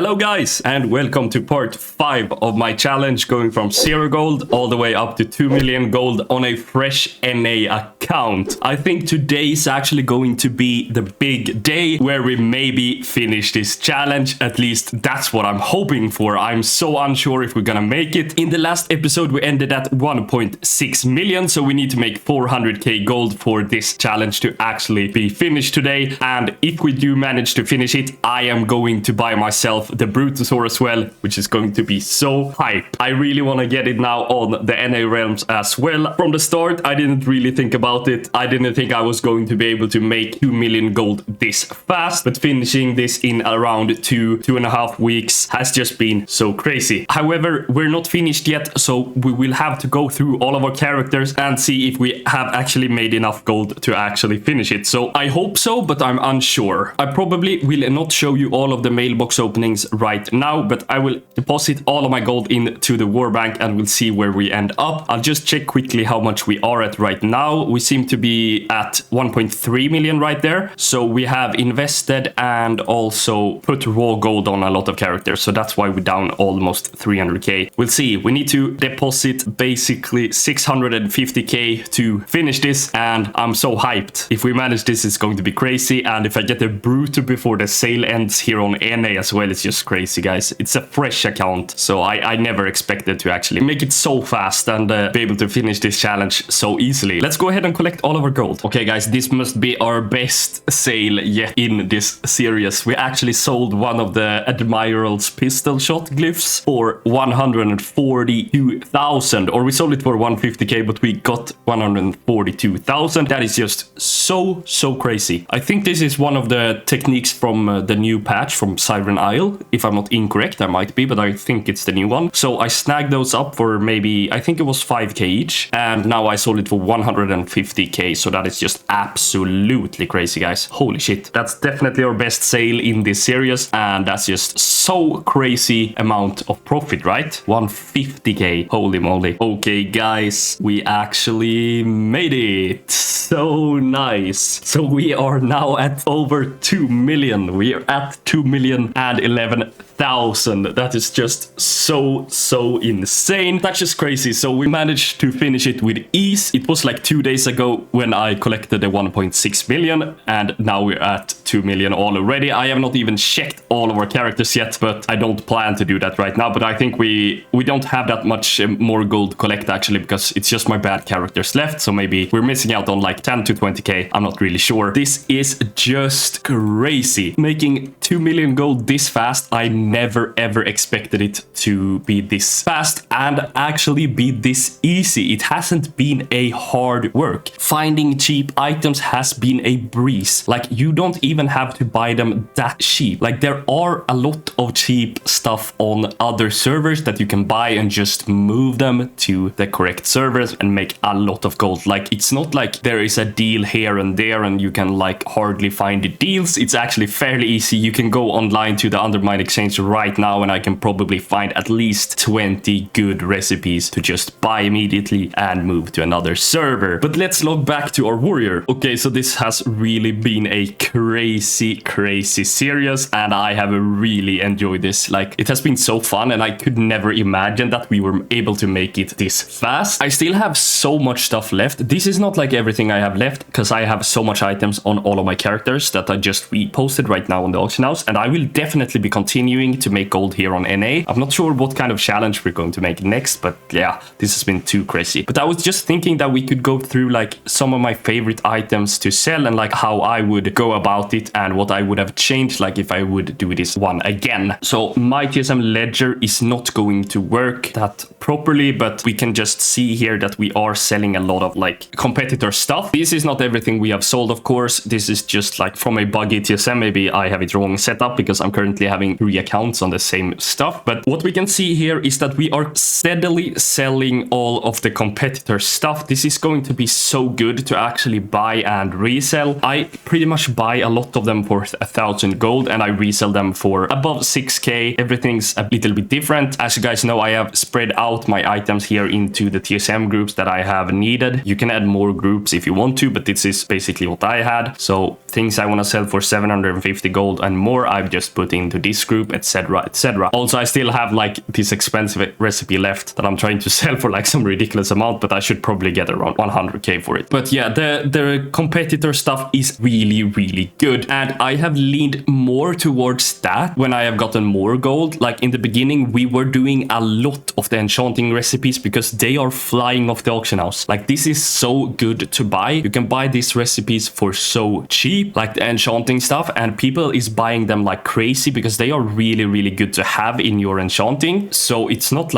Hello guys, and welcome to part 5 of my challenge, going from 0 gold all the way up to 2 million gold on a fresh NA account. I think today is actually going to be the big day where we maybe finish this challenge. At least that's what I'm hoping for. I'm so unsure if we're gonna make it. In the last episode we ended at 1.6 million, so we need to make 400k gold for this challenge to actually be finished today. And if we do manage to finish it, I am going to buy myself the brutosaur as well, which is going to be so hype. I really want to get it now on the NA realms as well. From the start, I didn't really think about it. I didn't think I was going to be able to make 2 million gold this fast, but finishing this in around 2.5 weeks has just been so crazy. However, we're not finished yet, so we will have to go through all of our characters and see if we have actually made enough gold to actually finish it. So I hope so, but I'm unsure. I probably will not show you all of the mailbox openings right now, but I will deposit all of my gold into the war bank and we'll see where we end up. I'll just check quickly how much we are at right now. We seem to be at 1.3 million right there. So we have invested and also put raw gold on a lot of characters. So that's why we're down almost 300k. We'll see. We need to deposit basically 650k to finish this, and I'm so hyped. If we manage this, it's going to be crazy. And if I get a brute before the sale ends here on NA as well, it's just crazy, guys. It's a fresh account, so I never expected to actually make it so fast and be able to finish this challenge so easily. Let's go ahead and collect all of our gold. Okay, guys, this must be our best sale yet in this series. We actually sold one of the Admiral's pistol shot glyphs for 142,000, or we sold it for 150k, but we got 142,000. That is just so crazy. I think this is one of the techniques from the new patch from Siren Isle. If I'm not incorrect, I might be, but I think it's the new one. So I snagged those up for maybe, I think it was 5k each, and now I sold it for 150k. So that is just absolutely crazy, guys. Holy shit. That's definitely our best sale in this series, and that's just so crazy amount of profit, right? 150k. Holy moly. Okay, guys, we actually made it. So nice. So we are now at over 2 million. We are at 2,011,000. That is just so insane. That's just crazy. So we managed to finish it with ease. It was like 2 days ago when I collected the 1.6 million, and now we're at 2 million already. I have not even checked all of our characters yet, but I don't plan to do that right now. But I think we don't have that much more gold to collect actually, because it's just my bad characters left. So maybe we're missing out on like 10 to 20k. I'm not really sure. This is just crazy. Making 2 million gold this fast, I never ever expected it to be this fast and actually be this easy. It hasn't been a hard work. Finding cheap items has been a breeze. Like, you don't even have to buy them that cheap. Like, there are a lot of cheap stuff on other servers that you can buy and just move them to the correct servers and make a lot of gold. Like, it's not like there is a deal here and there and you can like hardly find the deals. It's actually fairly easy. You can go online to the Undermine exchange right now and I can probably find at least 20 good recipes to just buy immediately and move to another server. But let's log back to our warrior. Okay, so this has really been a crazy series, and I have really enjoyed this. Like, it has been so fun, and I could never imagine that we were able to make it this fast. I still have so much stuff left. This is not like everything I have left, because I have so much items on all of my characters that I just reposted right now on the auction house, and I will definitely be continuing to make gold here on NA. I'm not sure what kind of challenge we're going to make next, but yeah, this has been too crazy. But I was just thinking that we could go through like some of my favorite items to sell and like how I would go about it and what I would have changed like if I would do this one again. So my TSM ledger is not going to work that properly, but we can just see here that we are selling a lot of like competitor stuff. This is not everything we have sold, of course. This is just like from a buggy TSM. Maybe I have it wrong set up because I'm currently having 3 accounts on the same stuff. But what we can see here is that we are steadily selling all of the competitor stuff. This is going to be so good to actually buy and resell. I pretty much buy a lot of them for 1,000 gold and I resell them for above 6k. Everything's a little bit different. As you guys know, I have spread out my items here into the TSM groups that I have needed. You can add more groups if you want to, but this is basically what I had. So things I want to sell for 750 gold and more, I've just put into this group, etc, etc. Also, I still have like this expensive recipe left that I'm trying to sell for like some ridiculous amount, but I should probably get around 100k for it. But yeah, the competitor stuff is really, really good, and I have leaned more towards that when I have gotten more gold. Like in the beginning, we were doing a lot of the enchanting recipes because they are flying off the auction house. Like this is so good to buy. You can buy these recipes for so cheap, like the enchanting stuff, and people is buying them like crazy because they are really, really good to have in your enchanting. So it's not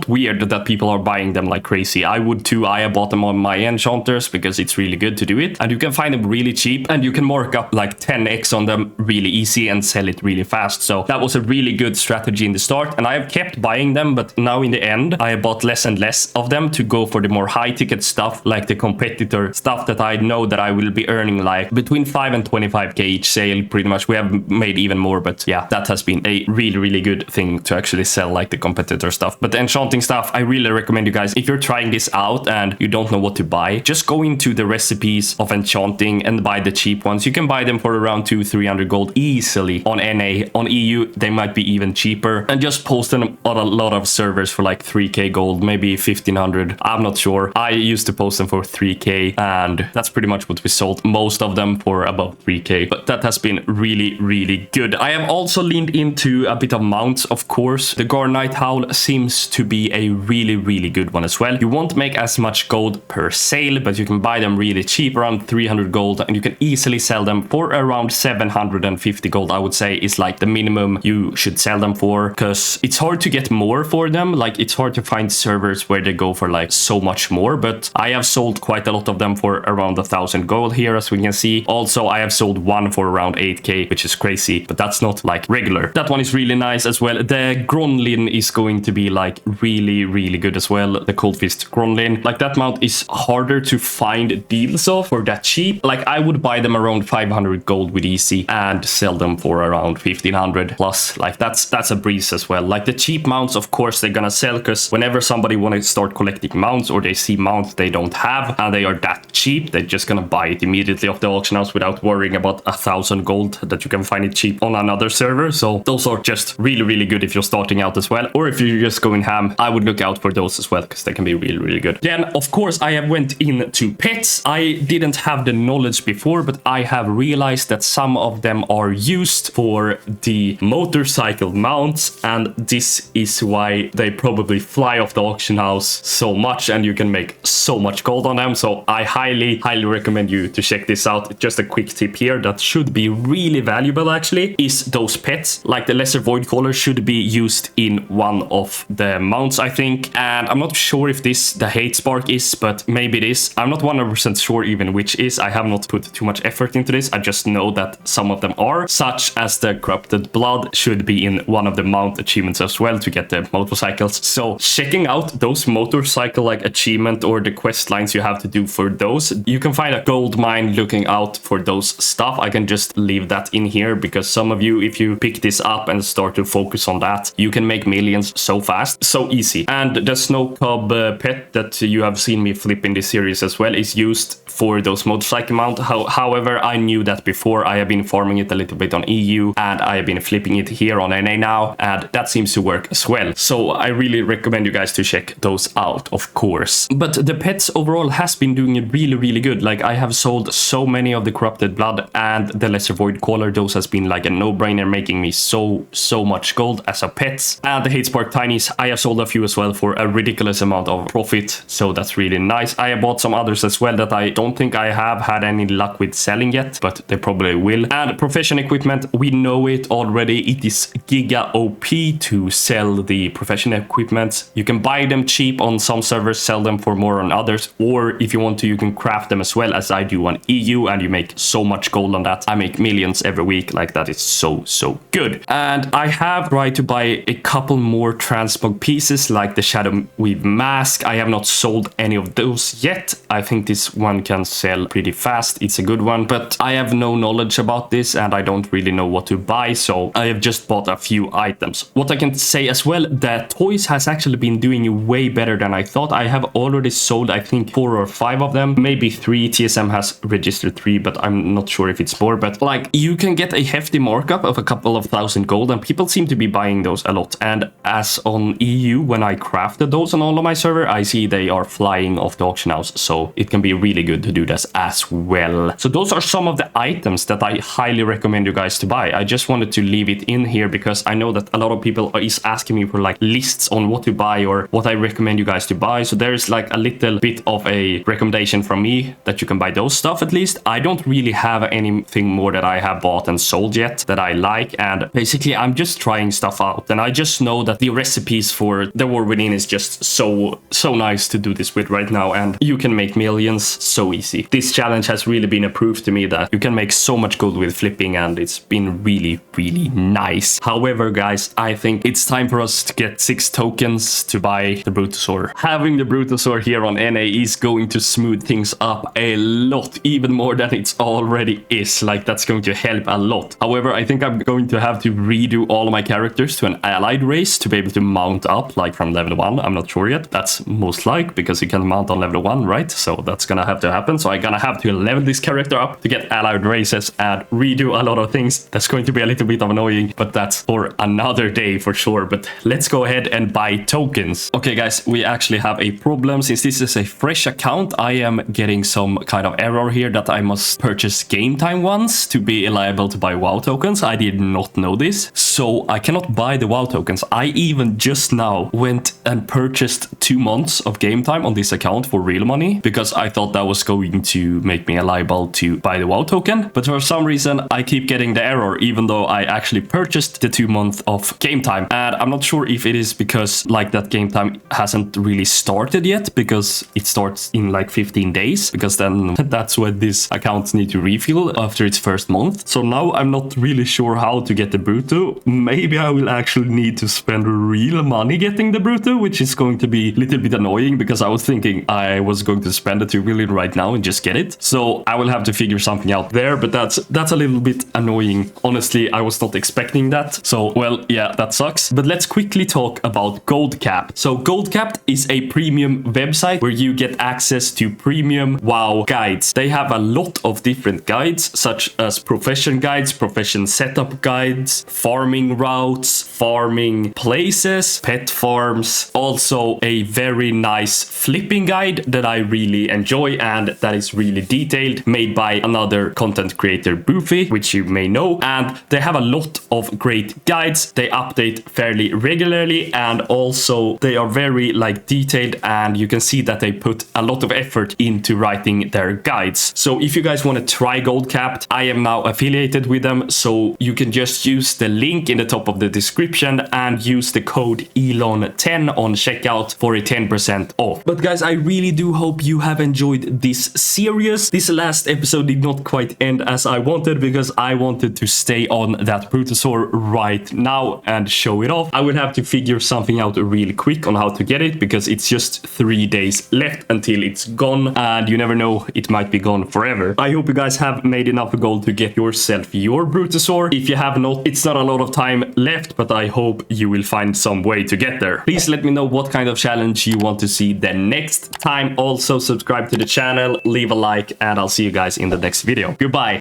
weird that people are buying them like crazy. I would too. I bought them on my enchanters because it's really good to do it, and you can find them really cheap, and you can mark up like 10x on them really easy and sell it really fast. So that was a really good strategy in the start, and I have kept buying them, but now in the end I bought less and less of them to go for the more high ticket stuff, like the competitor stuff that I know that I will be earning like between 5 and 25k each sale pretty much. We have made even more, but yeah, that has been a really, really good thing to actually sell like the competitor stuff. But the enchanting stuff, I really recommend you guys, if you're trying this out and you don't know what to buy, just go into the recipes of enchanting and buy the cheap ones. You can buy them for around 200-300 gold easily on NA. On EU they might be even cheaper, and just post them on a lot of servers for like 3k gold, maybe 1500, I'm not sure. I used to post them for 3k, and that's pretty much what we sold, most of them for above 3k. But that has been really, really good. I have also leaned into a bit of mounts, of course. The Gar Night Howl seems to be a really, really good one as well. You won't make as much gold per sale, but you can buy them really cheap, around 300 gold, and you can easily sell them for around 750 gold. I would say is like the minimum you should sell them for, because it's hard to get more for them. Like it's hard to find servers where they go for like so much more, but I have sold quite a lot of them for around 1,000 gold here, as we can see. Also, I have sold one for around 8k, which is crazy, but that's not like regular. That one is really nice as well. The Gronlin is going to be like really, really good as well. The Cold Fist Gronlin, like that mount is harder to find deals of for that cheap. Like I would buy them around 500 gold with easy and sell them for around 1500 plus. Like that's a breeze as well. Like the cheap mounts, of course they're gonna sell, because whenever somebody want to start collecting mounts or they see mounts they don't have and they are that cheap, they're just gonna buy it immediately off the auction house without worrying about 1,000 gold that you can find it cheap on another server. So those are just really, really good if you're starting out as well, or if you're just going ham. I would look out for those as well, because they can be really, really good. Then of course I have went into pets. I didn't have the knowledge before, but I have realized that some of them are used for the motorcycle mounts, and this is why they probably fly off the auction house so much, and you can make so much gold on them. So I highly, highly recommend you to check this out. Just a quick tip here that should be really valuable actually is those pets. Like the Lesser Void Caller should be used in one of the mounts, I think, and I'm not sure if this the Hate Spark is, but maybe it is. I'm not 100% sure even which is. I have not put too much effort into this. I just know that some of them are, such as the Corrupted Blood should be in one of the mount achievements as well to get the motorcycles. So checking out those motorcycle like achievement or the quest lines you have to do for those, you can find a gold mine looking out for those stuff. I can just leave that in here because some of you, if you pick this up and start to focus on that, you can make millions so fast, so easy. And the Snow Cub pet that you have seen me flip in this series as well is used for those motorcycle mount. However, I knew that before. I have been farming it a little bit on EU, and I have been flipping it here on NA now, and that seems to work as well. So I really recommend you guys to check those out, of course. But the pets overall has been doing really, really good. Like I have sold so many of the Corrupted Blood and the Lesser Void Caller. Those has been like a no-brainer, making me so much gold as a pets. And the Hate Spark Tinies, I have sold a few as well for a ridiculous amount of profit, so that's really nice. I have bought some others as well that I don't think I have had any luck with selling yet, but they probably will. And profession equipment, we know it already. It is giga OP to sell the profession equipment. You can buy them cheap on some servers, sell them for more on others, or if you want to, you can craft them as well, as I do on EU, and you make so much gold on that. I make millions every week. Like that is so good. And I have tried to buy a couple more transmog pieces like the Shadow Weave Mask. I have not sold any of those yet. I think this one can sell pretty fast. It's a good one, but I have no knowledge about this and I don't really know what to buy, so I have just bought a few items. What I can say as well, that toys has actually been doing way better than I thought. I have already sold I think 4 or 5 of them, maybe 3. TSM has registered 3, but I'm not sure if it's more. But like you can get a hefty markup of a couple of 1,000 gold, and people seem to be buying those a lot. And as on EU, when I crafted those on all of my server, I see they are flying off the auction house, so it can be really good to do this as well. So those are some of the items that I highly recommend you guys to buy. I just wanted to leave it in here because I know that a lot of people is asking me for like lists on what to buy or what I recommend you guys to buy. So there's like a little bit of a recommendation from me that you can buy those stuff at least. I don't really have anything more that I have bought and sold yet that I like, and basically I'm just trying stuff out, and I just know that the recipes for the War Within is just so nice to do this with right now, and you can make millions so easy. This challenge has really been a proof to me that you can make so much gold with flipping, and it's been really nice. However, guys, I think it's time for us to get 6 tokens to buy the brutosaur. Having the brutosaur here on NA is going to smooth things up a lot, even more than it already is. Like, that's going to help a lot. However, I think I'm going to have to redo all of my characters to an allied race to be able to mount up, like from level 1. I'm not sure yet. That's most like because you can mount on level 1, right? So that's gonna have to happen. So I'm gonna have to level this character up to get allied races and redo a lot of things. That's going to be a little bit of annoying, but that's for another day for sure. But let's go ahead and buy tokens. Okay, guys, we actually have a problem. Since this is a fresh account, I am getting some kind of error here that I must purchase game time ones to be eligible to buy WoW tokens. I did not know this, so I cannot buy the WoW tokens. I even just now went and purchased 2 months of game time on this account for real money because I thought that was going to make me eligible to buy the WoW token. But for some reason, I keep getting the error even though I actually purchased the 2 months of game time. And I'm not sure if it is because like that game time hasn't really started yet, because it starts in like 15 days, because then that's when this account need to refill after its first month. So now I'm not really sure how to get the Bruto. Maybe I will actually need to spend real money getting the Bruto, which is going to be a little bit annoying because I was thinking I was going to spend the 2 million right now and just get it. So I will have to figure something out there, but that's a little bit annoying. Honestly, I was not expecting that. So, well, yeah, that sucks. But let's quickly talk about Goldcap. So Goldcap is a premium website where you get access to premium WoW guides. They have a lot of different guides, such as profession guides, profession setup guides, farming routes, farming places, pet farms, also a very nice flipping guide that I really enjoy and that is really detailed, made by another content creator, Boofy, which you may know. And they have a lot of great guides. They update fairly regularly, and also they are very like detailed, and you can see that they put a lot of effort into writing their guides. So if you guys want to try Goldcap, I am now affiliated with them, so you can just use the link in the top of the description and use the code ELON10 on checkout for a 10% off. But guys, I really do hope you have enjoyed this series. This last episode did not quite end as I wanted because I wanted to stay on that brutosaur right now and show it off. I will have to figure something out really quick on how to get it because it's just 3 days left until it's gone, and you never know, it might be gone forever. I hope you guys have made enough gold to get yourself your brutosaur. If you have not, it's not a lot of time left, but I hope you will find some way to get there. Please let me know what kind of challenge you want to see the next time. Also subscribe to the channel, leave a like, and I'll see you guys in the next video. Goodbye.